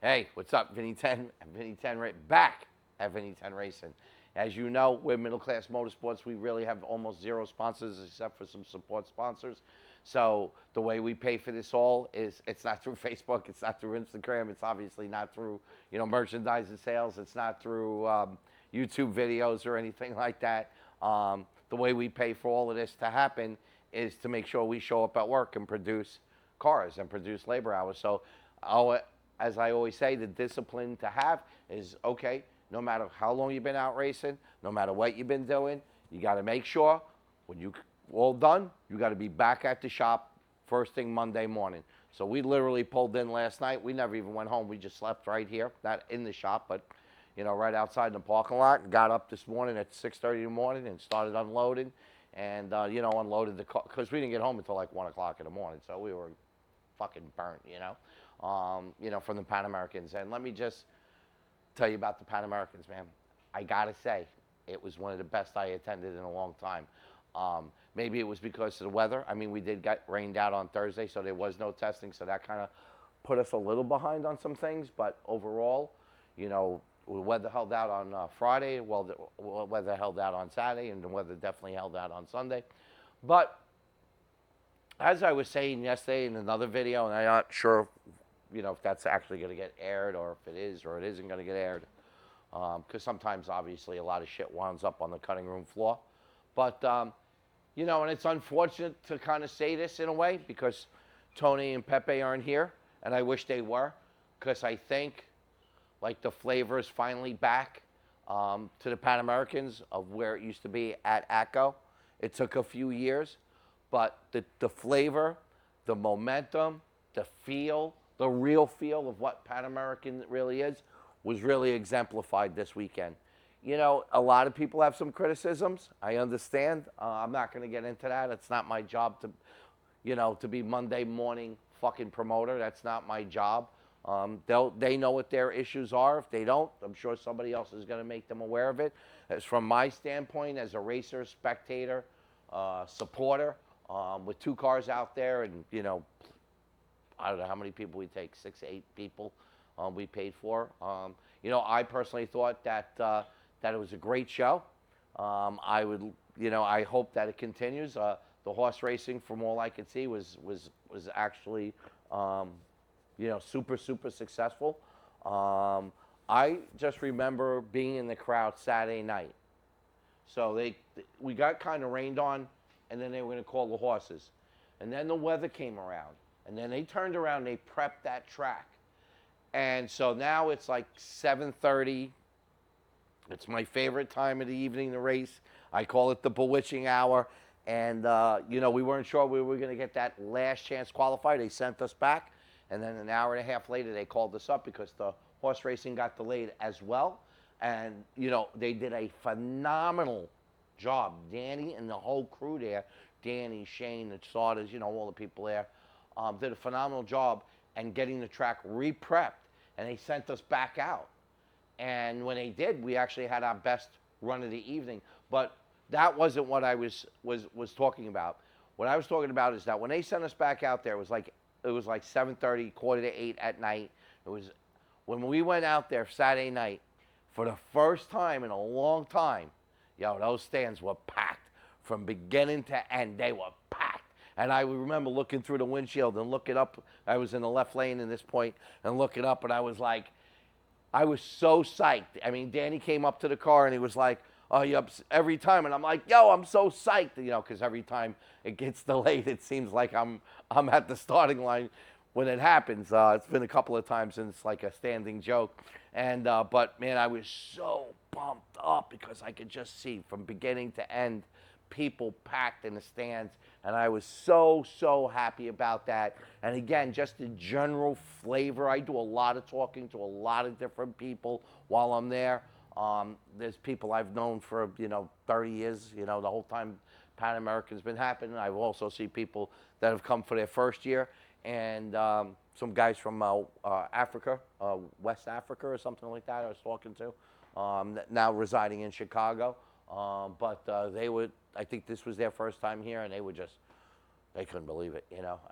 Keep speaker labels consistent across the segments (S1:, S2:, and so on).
S1: Hey, what's up, Vinny 10? Vinny 10 right back at Vinny 10 Racing. As you know, we're middle class motorsports. We really have almost zero sponsors except for some support sponsors. So the way we pay for this all is it's not through Facebook, it's not through Instagram, it's obviously not through merchandise and sales, it's not through YouTube videos or anything like that. The way we pay for all of this to happen is to make sure we show up at work and produce cars and produce labor hours. So our as I always say, the discipline to have is okay, no matter how long you've been out racing, no matter what you've been doing, you got to make sure when you all done, you got to be back at the shop first thing Monday morning. So we literally pulled in last night. We never even went home. We just slept right here, not in the shop, but right outside in the parking lot. Got up this morning at 6:30 in the morning and started unloading, and unloaded the car because we didn't get home until like 1 o'clock in the morning. So we were fucking burnt, from the Pan Americans. And let me just tell you about the Pan Americans, man. I gotta say, it was one of the best I attended in a long time. Maybe it was because of the weather. I mean, we did get rained out on Thursday, so there was no testing, so that kind of put us a little behind on some things. But overall, the weather held out on Friday. Well, the weather held out on Saturday, and the weather definitely held out on Sunday. But as I was saying yesterday in another video, and I'm not sure, if that's actually going to get aired or if it is or it isn't going to get aired, because sometimes, obviously, a lot of shit winds up on the cutting room floor. But, and it's unfortunate to kind of say this in a way because Tony and Pepe aren't here, and I wish they were, because I think, like, the flavor is finally back to the Pan Americans of where it used to be at ATCO. It took a few years. But the flavor, the momentum, the feel, the real feel of what Pan American really is was really exemplified this weekend. A lot of people have some criticisms. I understand. I'm not going to get into that. It's not my job to be Monday morning fucking promoter. That's not my job. They know what their issues are. If they don't, I'm sure somebody else is going to make them aware of it. As from my standpoint, as a racer, spectator, supporter, with two cars out there, and I don't know how many people we take, 6, 8 people we paid for. I personally thought that it was a great show. I hope that it continues. The horse racing, from all I could see, was actually super successful. I just remember being in the crowd Saturday night. So we got kind of rained on, and then they were going to call the horses. And then the weather came around. And then they turned around and they prepped that track. And so now it's like 7:30. It's my favorite time of the evening to race. I call it the bewitching hour. And, we weren't sure we were going to get that last chance qualifier. They sent us back. And then an hour and a half later, they called us up because the horse racing got delayed as well. And, they did a phenomenal job. Danny and the whole crew there, Danny, Shane, the starters, all the people there, did a phenomenal job and getting the track re-prepped. And they sent us back out. And when they did, we actually had our best run of the evening. But that wasn't what I was talking about. What I was talking about is that when they sent us back out there, it was like 7:30, 7:45 at night. It was when we went out there Saturday night for the first time in a long time. Those stands were packed from beginning to end. They were packed. And I remember looking through the windshield and looking up. I was in the left lane at this point and looking up, and I was so psyched. I mean, Danny came up to the car and he was like, "Oh, you up every time?" And I'm like, "Yo, I'm so psyched," because every time it gets delayed, it seems like I'm at the starting line when it happens. It's been a couple of times and it's like a standing joke. And but man, I was so pumped up because I could just see from beginning to end people packed in the stands, and I was so happy about that. And again, just the general flavor. I do a lot of talking to a lot of different people while I'm there. There's people I've known for 30 years. The whole time Pan American's been happening. I also see people that have come for their first year, and some guys from Africa, West Africa or something like that. I was talking to now residing in Chicago. But I think this was their first time here, and they couldn't believe it,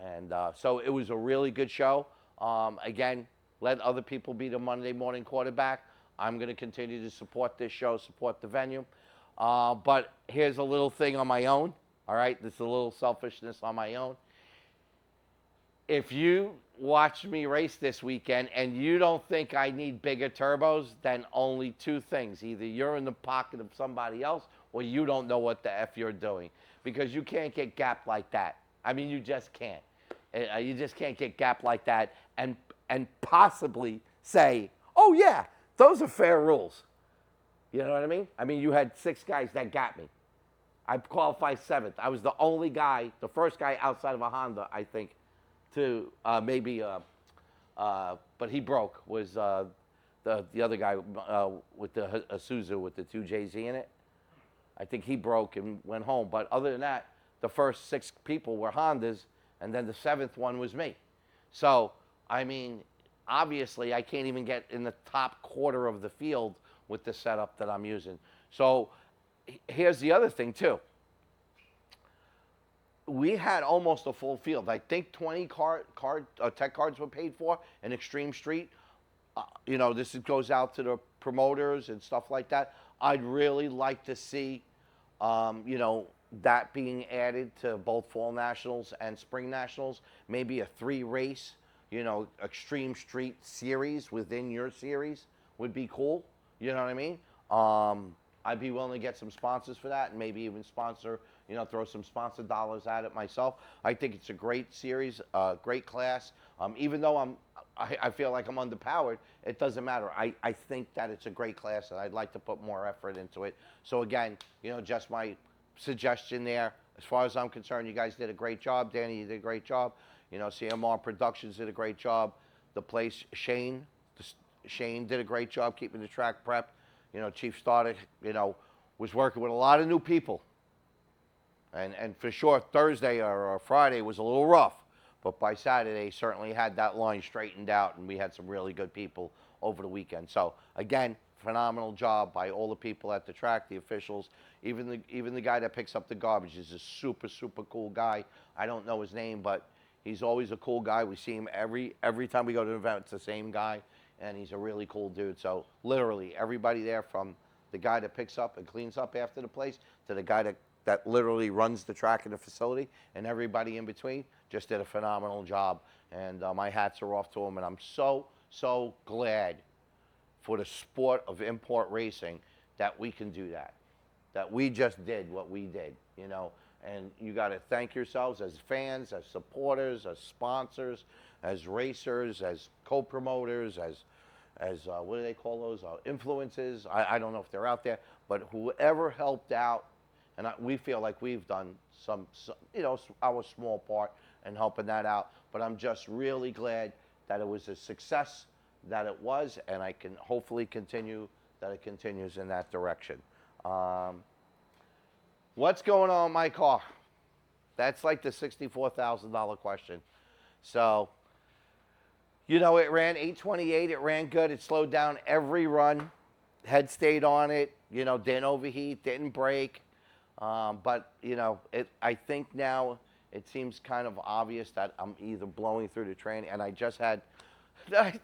S1: And so it was a really good show. Again, let other people be the Monday morning quarterback. I'm going to continue to support this show, support the venue. But here's a little thing on my own. All right, this is a little selfishness on my own. If you watch me race this weekend and you don't think I need bigger turbos, then only two things. Either you're in the pocket of somebody else or you don't know what the F you're doing. Because you can't get gapped like that. I mean, you just can't. You just can't get gapped like that and possibly say, oh, yeah, those are fair rules. You know what I mean? I mean, you had 6 guys that got me. I qualified 7th. I was the only guy, the first guy outside of a Honda, I think, to but he broke, was the other guy with the Isuzu with the 2 JZ in it. I think he broke and went home. But other than that, the first 6 people were Hondas, and then the 7th one was me. So, I mean, obviously, I can't even get in the top quarter of the field with the setup that I'm using. So, here's the other thing, too. We had almost a full field. I think 20 tech cards were paid for in Extreme Street. You know, this goes out to the promoters and stuff like that. I'd really like to see, you know, that being added to both Fall Nationals and Spring Nationals. Maybe a 3-race, you know, Extreme Street series within your series would be cool. You know what I mean? I'd be willing to get some sponsors for that and maybe even sponsor, you know, throw some sponsor dollars at it myself. I think it's a great series, great class. Even though I feel like I'm underpowered, it doesn't matter. I think that it's a great class and I'd like to put more effort into it. So again, you know, just my suggestion there. As far as I'm concerned, you guys did a great job. Danny, you did a great job. You know, CMR Productions did a great job. The place, Shane did a great job keeping the track prepped. You know, Chief Starter, you know, was working with a lot of new people. And for sure, Thursday or Friday was a little rough. But by Saturday, certainly had that line straightened out, and we had some really good people over the weekend. So, again, phenomenal job by all the people at the track, the officials. Even the guy that picks up the garbage is a super, super cool guy. I don't know his name, but he's always a cool guy. We see him every time we go to an event. It's the same guy, and he's a really cool dude. So, literally, everybody there, from the guy that picks up and cleans up after the place to the guy that literally runs the track in the facility, and everybody in between just did a phenomenal job. And my hats are off to them. And I'm so, so glad for the sport of import racing that we can do that we just did what we did, you know. And you got to thank yourselves as fans, as supporters, as sponsors, as racers, as co-promoters, as what do they call those? Influences. I don't know if they're out there, but whoever helped out. And we feel like we've done some, you know, our small part in helping that out. But I'm just really glad that it was a success that it was, and I can hopefully continue that it continues in that direction. What's going on with my car? That's like the $64,000 question. So, you know, it ran 828. It ran good. It slowed down every run. Head stayed on it. You know, didn't overheat, didn't break. But, you know, I think now it seems kind of obvious that I'm either blowing through the training, and I just had, I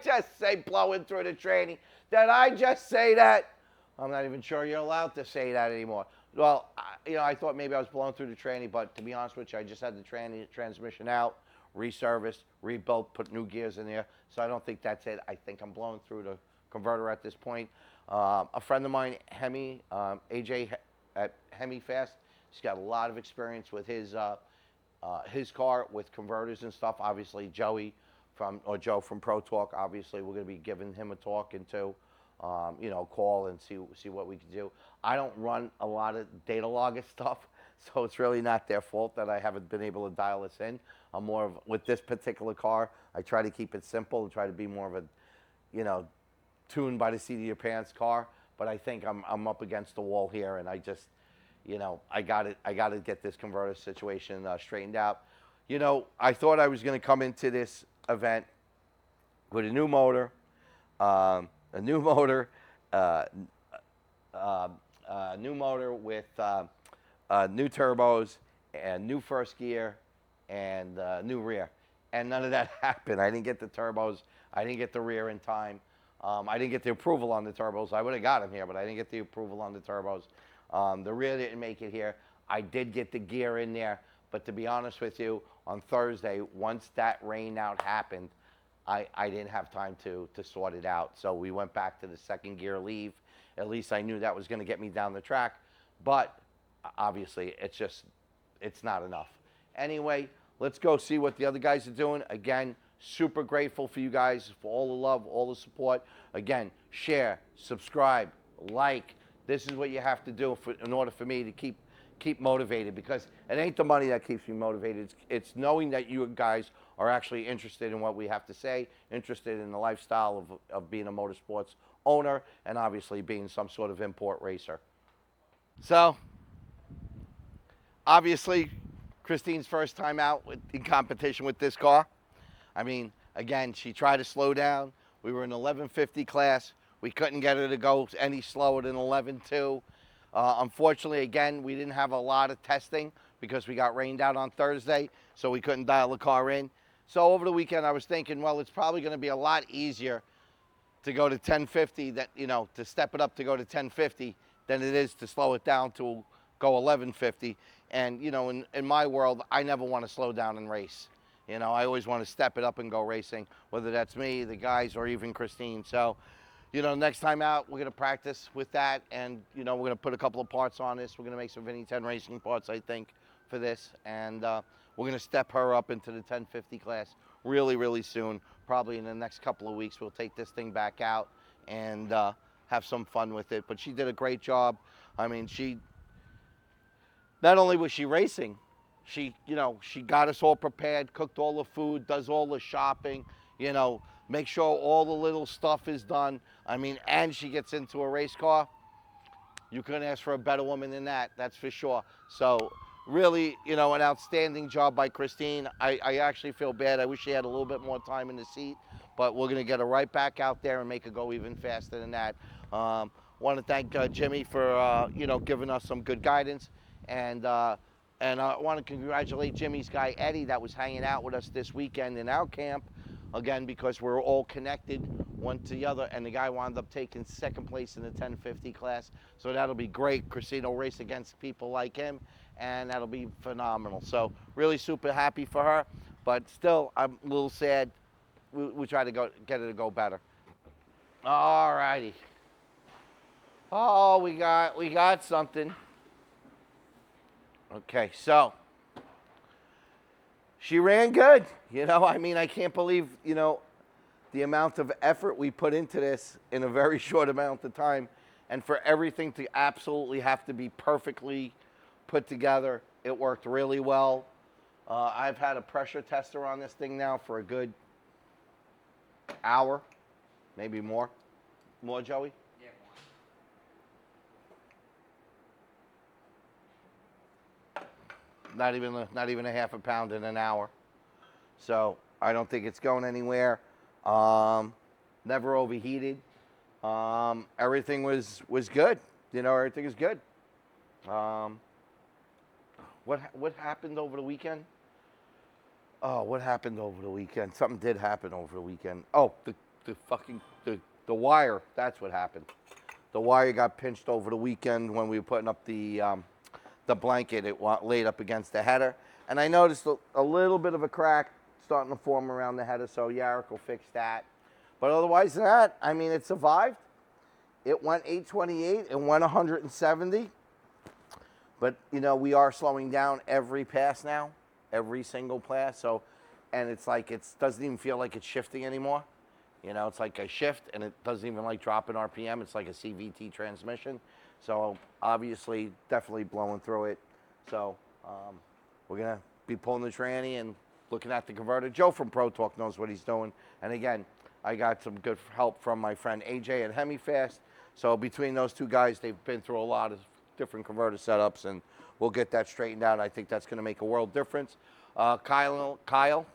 S1: just say blowing through the training. Did I just say that? I'm not even sure you're allowed to say that anymore. Well, you know, I thought maybe I was blowing through the training, but to be honest with you, I just had the transmission out, reserviced, rebuilt, put new gears in there. So I don't think that's it. I think I'm blowing through the converter at this point. A friend of mine, Hemi, AJ at Hemi Fast, he's got a lot of experience with his car with converters and stuff. Obviously, Joe from Pro Talk. Obviously, we're going to be giving him a talk into, you know, call and see what we can do. I don't run a lot of data logger stuff, so it's really not their fault that I haven't been able to dial this in. I'm more of, with this particular car, I try to keep it simple and try to be more of a, you know, tuned by the seat of your pants car. But I think I'm up against the wall here, and I just, you know, I got to get this converter situation straightened out. You know, I thought I was going to come into this event with a new motor, new motor with new turbos and new first gear and new rear. and none of that happened. I didn't get the turbos. I didn't get the rear in time. I didn't get the approval on the turbos. I would have got them here, but I didn't get the approval on the turbos. The rear didn't make it here. I did get the gear in there, but to be honest with you, on Thursday, once that rain out happened, I didn't have time to sort it out. So we went back to the second gear leave. At least I knew that was going to get me down the track. But obviously, it's not enough. Anyway, let's go see what the other guys are doing. Again, super grateful for you guys, for all the love, all the support. Again, share, subscribe, like. This is what you have to do in order for me to keep motivated, because it ain't the money that keeps me motivated. It's knowing that you guys are actually interested in what we have to say, interested in the lifestyle of being a motorsports owner, and obviously being some sort of import racer. So, obviously, Christine's first time out in competition with this car. I mean, again, she tried to slow down. We were in 1150 class. We couldn't get her to go any slower than 11.2. Unfortunately, again, we didn't have a lot of testing because we got rained out on Thursday, so we couldn't dial the car in. So over the weekend, I was thinking, well, it's probably going to be a lot easier to go to 1050, to step it up to go to 1050 than it is to slow it down to go 1150. And, in my world, I never want to slow down and race. I always want to step it up and go racing, whether that's me, the guys, or even Christine. So, next time out, we're going to practice with that, and, we're going to put a couple of parts on this. We're going to make some Vinny 10 racing parts, I think, for this, and we're going to step her up into the 1050 class really, really soon. Probably in the next couple of weeks, we'll take this thing back out and have some fun with it. But she did a great job. I mean, not only was she racing, she got us all prepared, cooked all the food, does all the shopping, make sure all the little stuff is done. I mean, and she gets into a race car. You couldn't ask for a better woman than that, that's for sure. So really, an outstanding job by Christine. I actually feel bad. I wish she had a little bit more time in the seat, but we're going to get her right back out there and make her go even faster than that. Want to thank Jimmy for, giving us some good guidance. And I want to congratulate Jimmy's guy, Eddie, that was hanging out with us this weekend in our camp. Again, because we're all connected one to the other, and the guy wound up taking second place in the 1050 class. So that'll be great. Christine will race against people like him, and that'll be phenomenal. So really super happy for her, but still I'm a little sad. We try to get her to go better. All righty. Oh, we got something. Okay, so she ran good. I can't believe, the amount of effort we put into this in a very short amount of time, and for everything to absolutely have to be perfectly put together. It worked really well. I've had a pressure tester on this thing now for a good hour, maybe more. More, Joey?
S2: Yeah, more.
S1: Not even a half a pound in an hour. So I don't think it's going anywhere. Never overheated. Everything was good. Everything is good. What happened over the weekend? Oh, what happened over the weekend? Something did happen over the weekend. Oh, the wire. That's what happened. The wire got pinched over the weekend when we were putting up the blanket. It laid up against the header, and I noticed a little bit of a crack starting to form around the header, so Yarrick will fix that. But otherwise than that, I mean, it survived. It went 828, it went 170. But, we are slowing down every pass now, every single pass. So, and it's like, it doesn't even feel like it's shifting anymore. It's like a shift, and it doesn't even like drop in RPM. It's like a CVT transmission. So obviously, definitely blowing through it. So we're going to be pulling the tranny and looking at the converter. Joe from Pro Talk knows what he's doing. And again, I got some good help from my friend AJ at HemiFast. So between those two guys, they've been through a lot of different converter setups, and we'll get that straightened out. I think that's going to make a world difference. Kyle, Kyle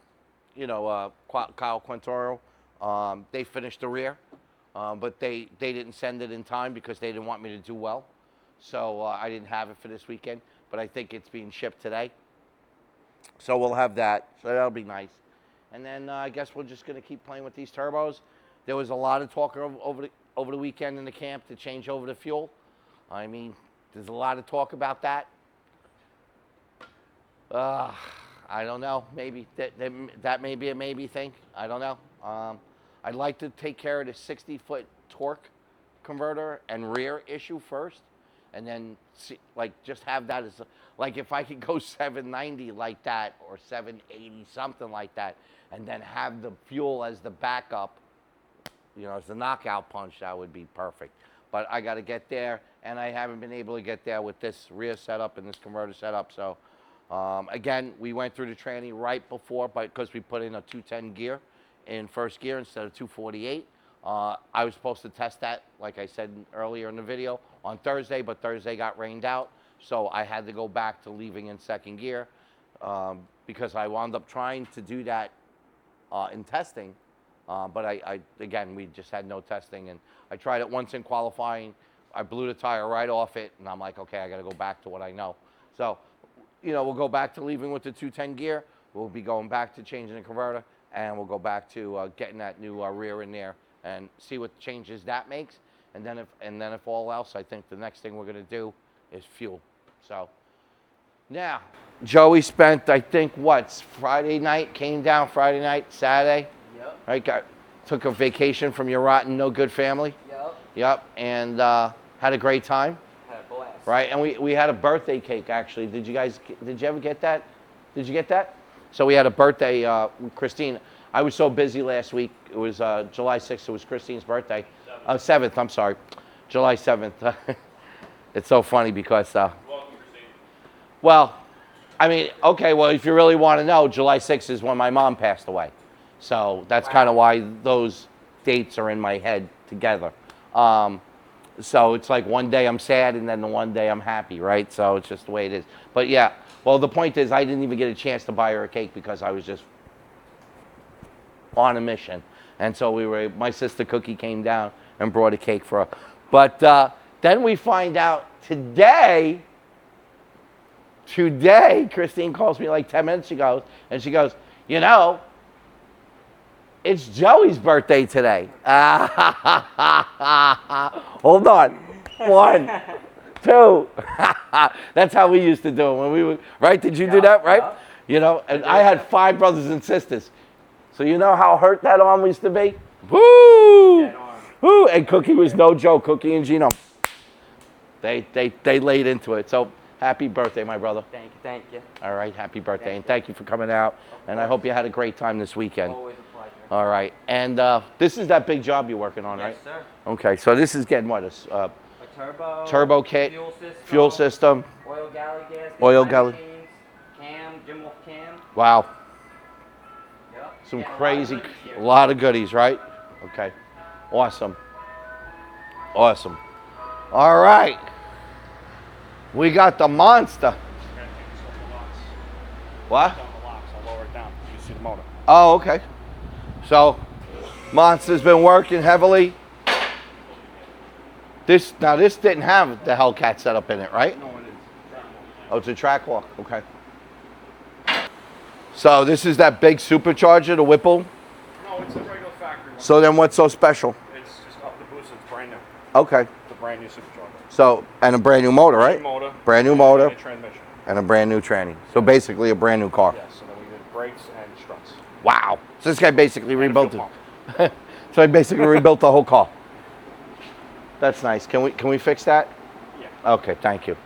S1: Quintoro, they finished the rear, but they didn't send it in time because they didn't want me to do well. So I didn't have it for this weekend, but I think it's being shipped today. So we'll have that. So that'll be nice. and then I guess we're just going to keep playing with these turbos. There was a lot of talk over the weekend in the camp to change over to fuel. I mean, there's a lot of talk about that. I don't know. Maybe that may be a maybe thing. I don't know. I'd like to take care of the 60-foot torque converter and rear issue first, and then see, like, just have that as like, if I could go 790 like that, or 780, something like that, and then have the fuel as the backup, you know, as the knockout punch, that would be perfect. But I got to get there, and I haven't been able to get there with this rear setup and this converter setup. So again, we went through the training right before, because we put in a 210 gear in first gear instead of 248. I was supposed to test that, like I said earlier in the video, on Thursday, but Thursday got rained out, so I had to go back to leaving in second gear, because I wound up trying to do that in testing, but again, we just had no testing, and I tried it once in qualifying. I blew the tire right off it, and I'm like, okay, I got to go back to what I know. So, you know, we'll go back to leaving with the 210 gear. We'll be going back to changing the converter, and we'll go back to getting that new rear in there and see what changes that makes. And then if all else, I think the next thing we're going to do is fuel. So now, Joey spent, I think, Friday night, came down Friday night, Saturday.
S2: Yep.
S1: Right, took a vacation from your rotten, no good family.
S2: Yep.
S1: Yep, and had a great time.
S2: Had a blast.
S1: Right, and we had a birthday cake, actually. Did you ever get that? Did you get that? So we had a birthday, Christine. I was so busy last week. It was July 6th. It was Christine's birthday. 7th, I'm sorry. July 7th. It's so funny because,
S3: Welcome, Christine.
S1: well, I mean, okay, well, if you really want to know, July 6th is when my mom passed away. So that's kind of why those dates are in my head together. So it's like one day I'm sad and then the one day I'm happy, right? So it's just the way it is. But yeah, well, the point is I didn't even get a chance to buy her a cake because I was just on a mission. And so my sister Cookie came down and brought a cake for her. But then we find out today, Christine calls me like 10 minutes ago, and she goes, you know, it's Joey's birthday today. Hold on. 1, 2. That's how we used to do it when we were, right? Did you do that, right?
S2: Yeah.
S1: You know, and I had 5 brothers and sisters. So you know how hurt that arm used to be? Woo!
S2: Dead arm.
S1: Woo! And Cookie was no joke. Cookie and Gino, they laid into it. So happy birthday, my brother.
S2: Thank you.
S1: All right, happy birthday. And thank you for coming out. And I hope you had a great time this weekend.
S2: Always a pleasure.
S1: All right. And this is that big job you're working on, right?
S2: Yes, sir.
S1: Okay, so this is getting what?
S2: A turbo.
S1: Turbo kit,
S2: Fuel system.
S1: Oil galley gas.
S2: Oil
S1: galley.
S2: machines, cam, Jim Wolf cam.
S1: Wow.
S2: Yep.
S1: Some
S2: Yeah,
S1: crazy,
S2: a
S1: a lot of goodies, right? Okay. Awesome. Awesome. All right. We got the monster. What?
S3: Down the locks. I'll lower it down. You see the motor.
S1: Oh, okay. So, Monster's been working heavily. This didn't have the Hellcat setup in it, right?
S3: No, it is.
S1: Oh, it's a track walk. Okay. So this is that big supercharger, the Whipple.
S3: No, it's a regular factory one.
S1: So then what's so special?
S3: It's just up the boost. It's brand new.
S1: Okay.
S3: It's a brand new supercharger.
S1: So, and a brand new motor, right?
S3: New motor.
S1: Brand new motor.
S3: And a transmission.
S1: And a brand new tranny. So basically a brand new car.
S3: Yes. So then we did brakes and struts.
S1: Wow. So this guy basically
S3: And a
S1: rebuilt
S3: fuel
S1: it.
S3: pump.
S1: So he basically rebuilt the whole car. That's nice. Can we fix that?
S3: Yeah.
S1: Okay, thank you.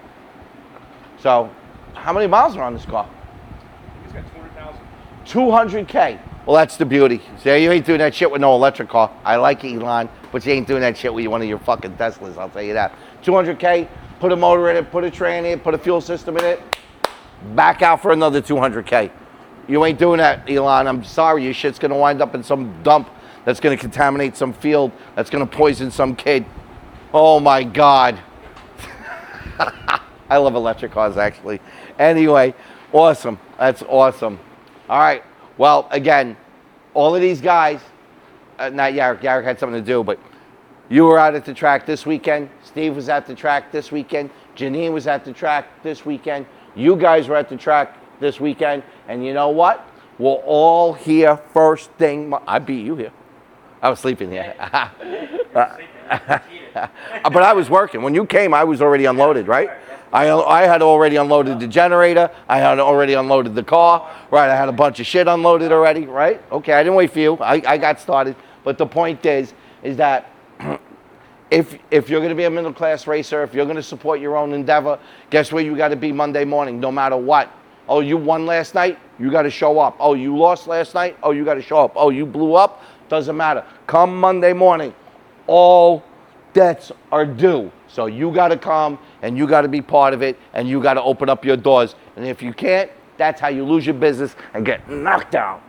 S1: So, how many miles are on this car?
S3: He's got 200,000.
S1: 200K. Well, that's the beauty. See, you ain't doing that shit with no electric car. I like it, Elon, but you ain't doing that shit with one of your fucking Teslas, I'll tell you that. 200K, put a motor in it, put a tray in it, put a fuel system in it, back out for another 200K. You ain't doing that, Elon. I'm sorry, your shit's gonna wind up in some dump that's gonna contaminate some field, that's gonna poison some kid. Oh my God. I love electric cars, actually. Anyway, awesome. That's awesome. All right. Well, again, all of these guys, not Yarrick. Yarrick had something to do, but you were out at the track this weekend. Steve was at the track this weekend. Janine was at the track this weekend. You guys were at the track this weekend. And you know what? We're all here first thing. I beat you here. I was sleeping here. But I was working. When you came, I was already unloaded, right? I had already unloaded the generator. I had already unloaded the car, right? I had a bunch of shit unloaded already, right? Okay, I didn't wait for you. I got started. But the point is that if you're going to be a middle class racer, if you're going to support your own endeavor, guess where you got to be Monday morning, no matter what. Oh, you won last night? You got to show up. Oh, you lost last night? Oh, you got to show up. Oh, you blew up? Doesn't matter. Come Monday morning, all debts are due. So you got to come and you got to be part of it and you got to open up your doors. And if you can't, that's how you lose your business and get knocked out.